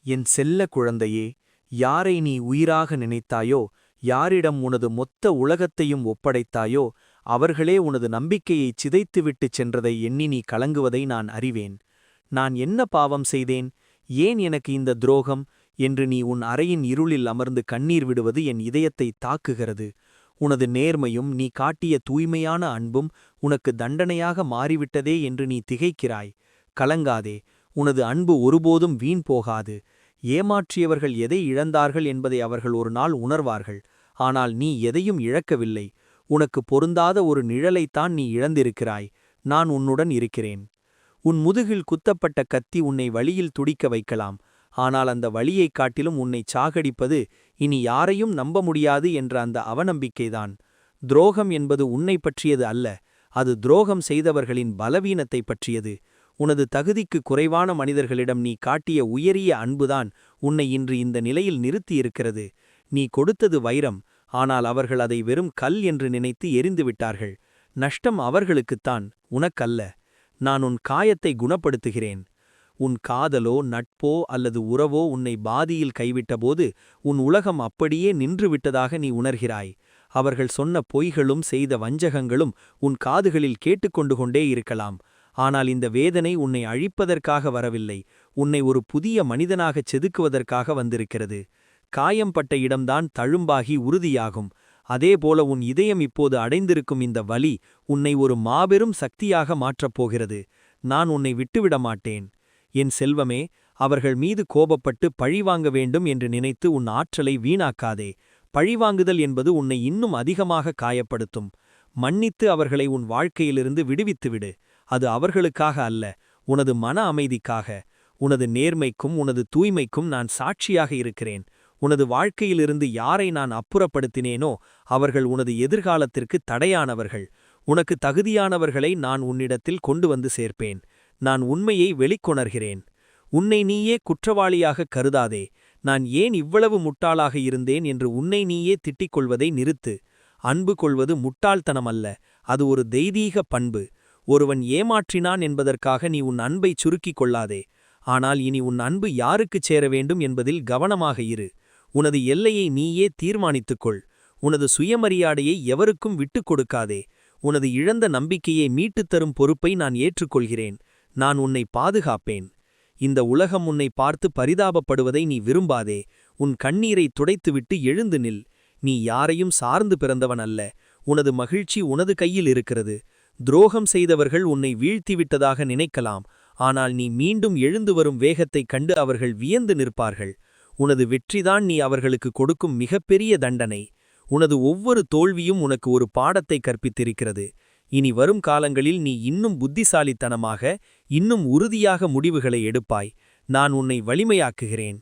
என் செல்ல குழந்தையே, யாரை நீ உயிராக நினைத்தாயோ, யாரிடம் உனது மொத்த உலகத்தையும் ஒப்படைத்தாயோ, அவர்களே உனது நம்பிக்கையைச் சிதைத்துவிட்டுச் சென்றதை எண்ணி நீ கலங்குவதை நான் அறிவேன். நான் என்ன பாவம் செய்தேன், ஏன் எனக்கு இந்த துரோகம் என்று நீ உன் அறையின் இருளில் அமர்ந்து கண்ணீர் விடுவது என் இதயத்தை தாக்குகிறது. உனது நேர்மையும் நீ காட்டிய தூய்மையான அன்பும் உனக்கு தண்டனையாக மாறிவிட்டதே என்று நீ திகைக்கிறாய். கலங்காதே, உனது அன்பு ஒருபோதும் வீண் போகாது. ஏமாற்றியவர்கள் எதை இழந்தார்கள் என்பதை அவர்கள் ஒரு நாள் உணர்வார்கள். ஆனால் நீ எதையும் இழக்கவில்லை. உனக்கு பொருந்தாத ஒரு நிழலைத்தான் நீ இழந்திருக்கிறாய். நான் உன்னுடன் இருக்கிறேன். உன் முதுகில் குத்தப்பட்ட கத்தி உன்னை வழியில் துடிக்க வைக்கலாம். ஆனால் அந்த வழியைக் காட்டிலும் உன்னைச் சாகடிப்பது இனி யாரையும் நம்ப முடியாது என்ற அந்த அவநம்பிக்கைதான். துரோகம் என்பது உன்னை பற்றியது அல்ல, அது துரோகம் செய்தவர்களின் பலவீனத்தை பற்றியது. உனது தகுதிக்கு குறைவான மனிதர்களிடம் நீ காட்டிய உயரிய அன்புதான் உன்னை இன்று இந்த நிலையில் நிறுத்தியிருக்கிறது. நீ கொடுத்தது வைரம், ஆனால் அவர்கள் அதை வெறும் கல் என்று நினைத்து எரிந்துவிட்டார்கள். நஷ்டம் அவர்களுக்குத்தான், உனக்கல்ல. நான் உன் காயத்தை குணப்படுத்துகிறேன். உன் காதலோ நட்போ அல்லது உறவோ உன்னை பாதியில் கைவிட்டபோது உன் உலகம் அப்படியே நின்றுவிட்டதாக நீ உணர்கிறாய். அவர்கள் சொன்ன பொய்களும் செய்த வஞ்சகங்களும் உன் காதுகளில் கேட்டுக்கொண்டு கொண்டே இருக்கலாம். ஆனால் இந்த வேதனை உன்னை அழிப்பதற்காக வரவில்லை, உன்னை ஒரு புதிய மனிதனாகச் செதுக்குவதற்காக வந்திருக்கிறது. காயம்பட்ட இடம்தான் தழும்பாகி உறுதியாகும். அதேபோல உன் இதயம் இப்போது அடைந்திருக்கும் இந்த வலி உன்னை ஒரு மாபெரும் சக்தியாக மாற்றப் போகிறது. நான் உன்னை விட்டுவிட மாட்டேன். என் செல்வமே, அவர்கள் மீது கோபப்பட்டு பழிவாங்க வேண்டும் என்று நினைத்து உன் ஆற்றலை வீணாக்காதே. பழிவாங்குதல் என்பது உன்னை இன்னும் அதிகமாக காயப்படுத்தும். மன்னித்து அவர்களை உன் வாழ்க்கையிலிருந்து விடுவித்துவிடு. அது அவர்களுக்காக அல்ல, உனது மன அமைதிக்காக. உனது நேர்மைக்கும் உனது தூய்மைக்கும் நான் சாட்சியாக இருக்கிறேன். உனது வாழ்க்கையிலிருந்து யாரை நான் அப்புறப்படுத்தினேனோ அவர்கள் உனது எதிர்காலத்திற்கு தடையானவர்கள். உனக்கு தகுதியானவர்களை நான் உன்னிடத்தில் கொண்டு வந்து சேர்ப்பேன். நான் உண்மையை வெளிக்கொணர்கிறேன். உன்னை நீயே குற்றவாளியாக கருதாதே. நான் ஏன் இவ்வளவு முட்டாளாக இருந்தேன் என்று உன்னை நீயே திட்டிக் கொள்வதை நிறுத்து. அன்பு கொள்வது முட்டாள்தனமல்ல, அது ஒரு தெய்வீக பண்பு. ஒருவன் ஏமாற்றினான் என்பதற்காக நீ உன் அன்பைச் சுருக்கிக் கொள்ளாதே. ஆனால் இனி உன் அன்பு யாருக்குச் சேர வேண்டும் என்பதில் கவனமாக இரு. உனது எல்லையை நீயே தீர்மானித்துக்கொள். உனது சுயமரியாதையை எவருக்கும் விட்டுக் கொடுக்காதே. உனது இழந்த நம்பிக்கையை மீட்டுத் தரும் பொறுப்பை நான் ஏற்றுக்கொள்கிறேன். நான் உன்னை பாதுகாப்பேன். இந்த உலகம் உன்னை பார்த்து பரிதாபப்படுவதை நீ விரும்பாதே. உன் கண்ணீரை துடைத்துவிட்டு எழுந்து நில். நீ யாரையும் சார்ந்து பிறந்தவன் அல்ல. உனது மகிழ்ச்சி உனது கையில் இருக்கிறது. துரோகம் செய்தவர்கள் உன்னை வீழ்த்திவிட்டதாக நினைக்கலாம். ஆனால் நீ மீண்டும் எழுந்து வரும் வேகத்தைக் கண்டு அவர்கள் வியந்து நிற்பார்கள். உனது வெற்றிதான் நீ அவர்களுக்கு கொடுக்கும் மிகப்பெரிய தண்டனை. உனது ஒவ்வொரு தோல்வியும் உனக்கு ஒரு பாடத்தை கற்பித்திருக்கிறது. இனி வரும் காலங்களில் நீ இன்னும் புத்திசாலித்தனமாக, இன்னும் உறுதியாக முடிவுகளை எடுப்பாய். நான் உன்னை வலிமையாக்குகிறேன்.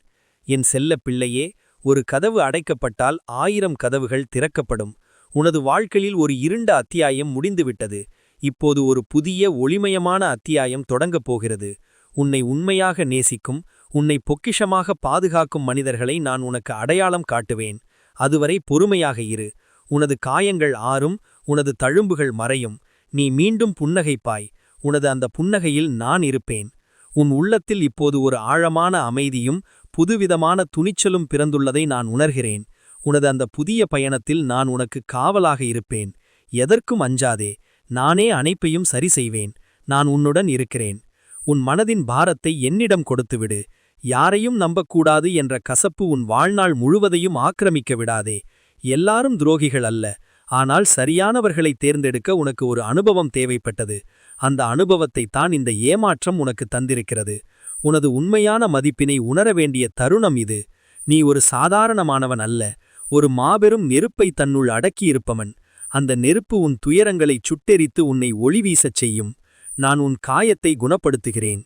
என் செல்ல பிள்ளையே, ஒரு கதவு அடைக்கப்பட்டால் 1000 கதவுகள் திறக்கப்படும். உனது வாழ்க்கையில் ஒரு இருண்ட அத்தியாயம் முடிந்துவிட்டது. இப்போது ஒரு புதிய ஒளிமயமான அத்தியாயம் தொடங்கப் போகிறது. உன்னை உண்மையாக நேசிக்கும், உன்னை பொக்கிஷமாக பாதுகாக்கும் மனிதர்களை நான் உனக்கு அடையாளம் காட்டுவேன். அதுவரை பொறுமையாக இரு. உனது காயங்கள் ஆறும், உனது தழும்புகள் மறையும். நீ மீண்டும் புன்னகைப்பாய். உனது அந்த புன்னகையில் நான் இருப்பேன். உன் உள்ளத்தில் இப்போது ஒரு ஆழமான அமைதியும் புதுவிதமான துணிச்சலும் பிறந்துள்ளதை நான் உணர்கிறேன். உனது அந்த புதிய பயணத்தில் நான் உனக்கு காவலாக இருப்பேன். எதற்கும் அஞ்சாதே. நானே அனைப்பையும் சரி செய்வேன். நான் உன்னுடன் இருக்கிறேன். உன் மனதின் பாரத்தை என்னிடம் கொடுத்துவிடு. யாரையும் நம்பக்கூடாது என்ற கசப்பு உன் வாழ்நாள் முழுவதையும் ஆக்கிரமிக்க விடாதே. எல்லாரும் துரோகிகள் அல்ல, ஆனால் சரியானவர்களை தேர்ந்தெடுக்க உனக்கு ஒரு அனுபவம் தேவைப்பட்டது. அந்த அனுபவத்தைத் தான் இந்த ஏமாற்றம் உனக்கு தந்திருக்கிறது. உனது உண்மையான மதிப்பினை உணர வேண்டிய தருணம் இது. நீ ஒரு சாதாரணமானவன் அல்ல, ஒரு மாபெரும் நெருப்பை தன்னுள் அடக்கியிருப்பவன். அந்த நெருப்பு உன் துயரங்களைச் சுட்டெரித்து உன்னை ஒளிவீசச் செய்யும். நான் உன் காயத்தை குணப்படுத்துகிறேன்.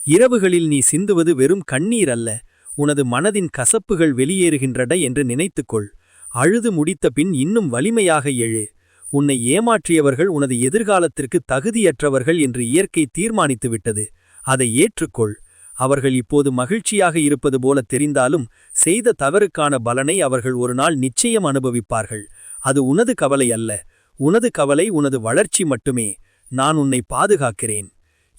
இரவுகளில் நீ சிந்துவது வெறும் கண்ணீர் அல்ல, உனது மனதின் கசப்புகள் வெளியேறுகின்றன என்று நினைத்துக்கொள். அழுது முடித்த பின் இன்னும் வலிமையாக எழு. உன்னை ஏமாற்றியவர்கள் உனது எதிர்காலத்திற்கு தகுதியற்றவர்கள் என்று இயற்கை தீர்மானித்துவிட்டது. அதை ஏற்றுக்கொள். அவர்கள் இப்போது மகிழ்ச்சியாக இருப்பது போல தெரிந்தாலும் செய்த தவறுக்கான பலனை அவர்கள் ஒரு நாள் நிச்சயம் அனுபவிப்பார்கள். அது உனது கவலை அல்ல. உனது கவலை உனது வளர்ச்சி மட்டுமே. நான் உன்னை பாதுகாக்கிறேன்.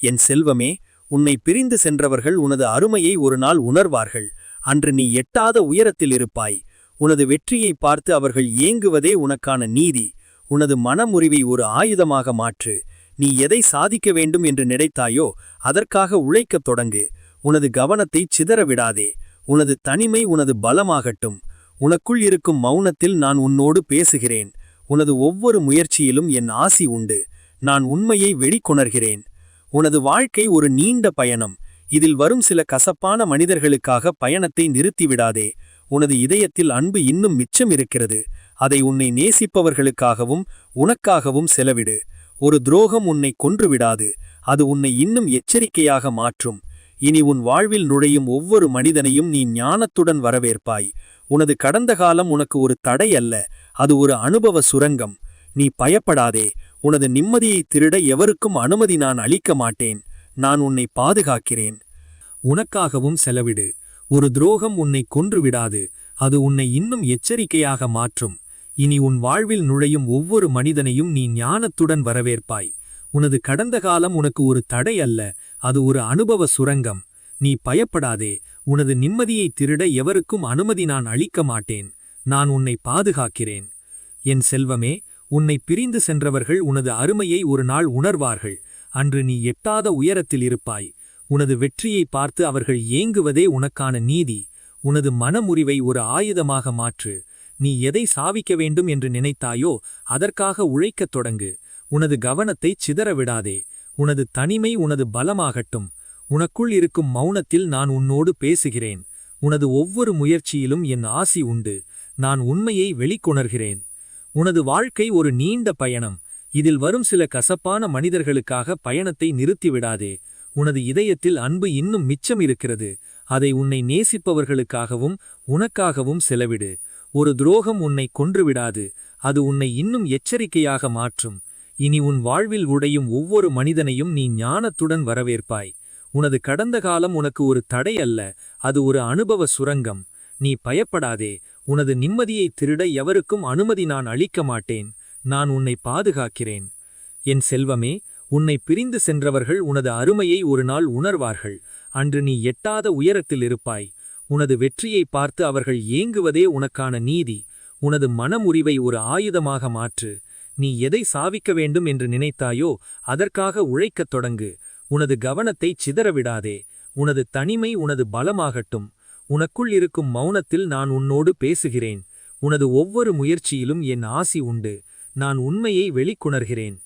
என் செல்வமே, உன்னை பிரிந்து சென்றவர்கள் உனது அருமையை ஒரு நாள் உணர்வார்கள். அன்று நீ எட்டாத உயரத்தில் இருப்பாய். உனது வெற்றியை பார்த்து அவர்கள் ஏங்குவதே உனக்கான நீதி. உனது மனமுறிவை ஒரு ஆயுதமாக மாற்று. நீ எதை சாதிக்க வேண்டும் என்று நினைத்தாயோ அதற்காக உழைக்கத் தொடங்கு. உனது கவனத்தை சிதற விடாதே. உனது தனிமை உனது பலமாகட்டும். உனக்குள் இருக்கும் மௌனத்தில் நான் உன்னோடு பேசுகிறேன். உனது ஒவ்வொரு முயற்சியிலும் என் ஆசி உண்டு. நான் உண்மையை வெளிக்கொணர்கிறேன். உனது வாழ்க்கை ஒரு நீண்ட பயணம். இதில் வரும் சில கசப்பான மனிதர்களுக்காக பயணத்தை நிறுத்திவிடாதே. உனது இதயத்தில் அன்பு இன்னும் மிச்சம் இருக்கிறது. அதை உன்னை நேசிப்பவர்களுக்காகவும் உனக்காகவும் செலவிடு. ஒரு துரோகம் உன்னை கொன்றுவிடாது. அது உன்னை இன்னும் எச்சரிக்கையாக மாற்றும். இனி உன் வாழ்வில் நுழையும் ஒவ்வொரு மனிதனையும் நீ ஞானத்துடன் வரவேற்பாய். உனது கடந்த காலம் உனக்கு ஒரு தடை அல்ல, அது ஒரு அனுபவ சுரங்கம். நீ பயப்படாதே. உனது நிம்மதியை திருட எவருக்கும் அனுமதி நான் அளிக்க மாட்டேன். நான் உன்னை பாதுகாக்கிறேன். உனக்காகவும் செலவிடு. ஒரு துரோகம் உன்னை கொன்றுவிடாது. அது உன்னை இன்னும் எச்சரிக்கையாக மாற்றும். இனி உன் வாழ்வில் நுழையும் ஒவ்வொரு மனிதனையும் நீ ஞானத்துடன் வரவேற்பாய். உனது கடந்த காலம் உனக்கு ஒரு தடை அல்ல, அது ஒரு அனுபவ சுரங்கம். நீ பயப்படாதே. உனது நிம்மதியை திருட எவருக்கும் அனுமதி நான் அளிக்க மாட்டேன். நான் உன்னை பாதுகாக்கிறேன். என் செல்வமே, உன்னை பிரிந்து சென்றவர்கள் உனது அருமையை ஒரு நாள் உணர்வார்கள். அன்று நீ எட்டாத உயரத்தில் இருப்பாய். உனது வெற்றியை பார்த்து அவர்கள் ஏங்குவதே உனக்கான நீதி. உனது மனமுறிவை ஒரு ஆயுதமாக மாற்று. நீ எதை சாதிக்க வேண்டும் என்று நினைத்தாயோ அதற்காக உழைக்கத் தொடங்கு. உனது கவனத்தை சிதறவிடாதே. உனது தனிமை உனது பலமாகட்டும். உனக்குள் இருக்கும் மௌனத்தில் நான் உன்னோடு பேசுகிறேன். உனது ஒவ்வொரு முயற்சியிலும் என் ஆசி உண்டு. நான் உண்மையை வெளிக்கொணர்கிறேன். உனது வாழ்க்கை ஒரு நீண்ட பயணம். இதில் வரும் சில கசப்பான மனிதர்களுக்காக பயணத்தை நிறுத்திவிடாதே. உனது இதயத்தில் அன்பு இன்னும் மிச்சம் இருக்கிறது. அதை உன்னை நேசிப்பவர்களுக்காகவும் உனக்காகவும் செலவிடு. ஒரு துரோகம் உன்னை கொன்றுவிடாது. அது உன்னை இன்னும் எச்சரிக்கையாக மாற்றும். இனி உன் வாழ்வில் உடையும் ஒவ்வொரு மனிதனையும் நீ ஞானத்துடன் வரவேற்பாய். உனது கடந்த காலம் உனக்கு ஒரு தடை அல்ல, அது ஒரு அனுபவ சுரங்கம். நீ பயப்படாதே. உனது நிம்மதியை திருட எவருக்கும் அனுமதி நான் அளிக்க மாட்டேன். நான் உன்னை பாதுகாக்கிறேன். என் செல்வமே, உன்னை பிரிந்து சென்றவர்கள் உனது அருமையை ஒரு நாள் உணர்வார்கள். அன்று நீ எட்டாத உயரத்தில் இருப்பாய். உனது வெற்றியை பார்த்து அவர்கள் ஏங்குவதே உனக்கான நீதி. உனது மனமுறிவை ஒரு ஆயுதமாக மாற்று. நீ எதை சாதிக்க வேண்டும் என்று நினைத்தாயோ அதற்காக உழைக்கத் தொடங்கு. உனது கவனத்தை சிதறவிடாதே. உனது தனிமை உனது பலமாகட்டும். உனக்குள் இருக்கும் மௌனத்தில் நான் உன்னோடு பேசுகிறேன். உனது ஒவ்வொரு முயற்சியிலும் என் ஆசி உண்டு. நான் உண்மையை வெளிக்கொணர்கிறேன்.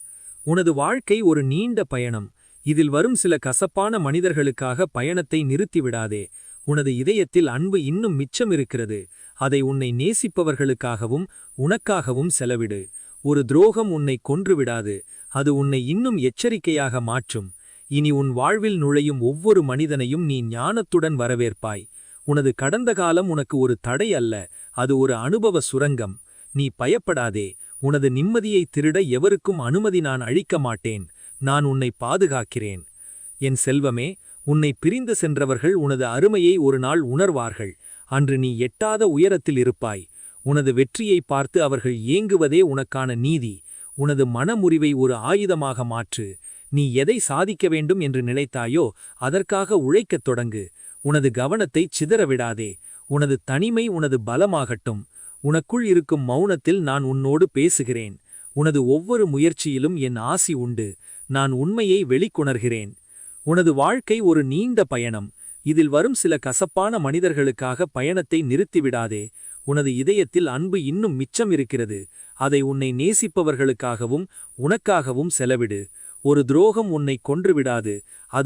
உனது வாழ்க்கை ஒரு நீண்ட பயணம். இதில் வரும் சில கசப்பான மனிதர்களுக்காக பயணத்தை நிறுத்திவிடாதே. உனது இதயத்தில் அன்பு இன்னும் மிச்சம் இருக்கிறது. அதை உன்னை நேசிப்பவர்களுக்காகவும் உனக்காகவும் செலவிடு. ஒரு துரோகம் உன்னை கொன்றுவிடாது. அது உன்னை இன்னும் எச்சரிக்கையாக மாற்றும். இனி உன் வாழ்வில் நுழையும் ஒவ்வொரு மனிதனையும் நீ ஞானத்துடன் வரவேற்பாய். உனது கடந்த காலம் உனக்கு ஒரு தடை அல்ல, அது ஒரு அனுபவ சுரங்கம். நீ பயப்படாதே. உனது நிம்மதியை திருட எவருக்கும் அனுமதி நான் அளிக்க மாட்டேன். நான் உன்னை பாதுகாக்கிறேன். என் செல்வமே, உன்னை பிரிந்து சென்றவர்கள் உனது அருமையை ஒரு நாள் உணர்வார்கள். அன்று நீ எட்டாத உயரத்தில் இருப்பாய். உனது வெற்றியை பார்த்து அவர்கள் ஏங்குவதே உனக்கான நீதி. உனது மனமுறிவை ஒரு ஆயுதமாக மாற்று. நீ எதை சாதிக்க வேண்டும் என்று நினைத்தாயோ அதற்காக உழைக்கத் தொடங்கு. உனது கவனத்தை சிதறவிடாதே. உனது தனிமை உனது பலமாகட்டும். உனக்குள் இருக்கும் மௌனத்தில் நான் உன்னோடு பேசுகிறேன். உனது ஒவ்வொரு முயற்சியிலும் என் ஆசி உண்டு. நான் உண்மையை வெளிக்கொணர்கிறேன். உனது வாழ்க்கை ஒரு நீண்ட பயணம். இதில் வரும் சில கசப்பான மனிதர்களுக்காக பயணத்தை நிறுத்திவிடாதே. உனது இதயத்தில் அன்பு இன்னும் மிச்சம் இருக்கிறது. அதை உன்னை நேசிப்பவர்களுக்காகவும் உனக்காகவும் செலவிடு. ஒரு துரோகம் உன்னை கொன்றுவிடாது. அது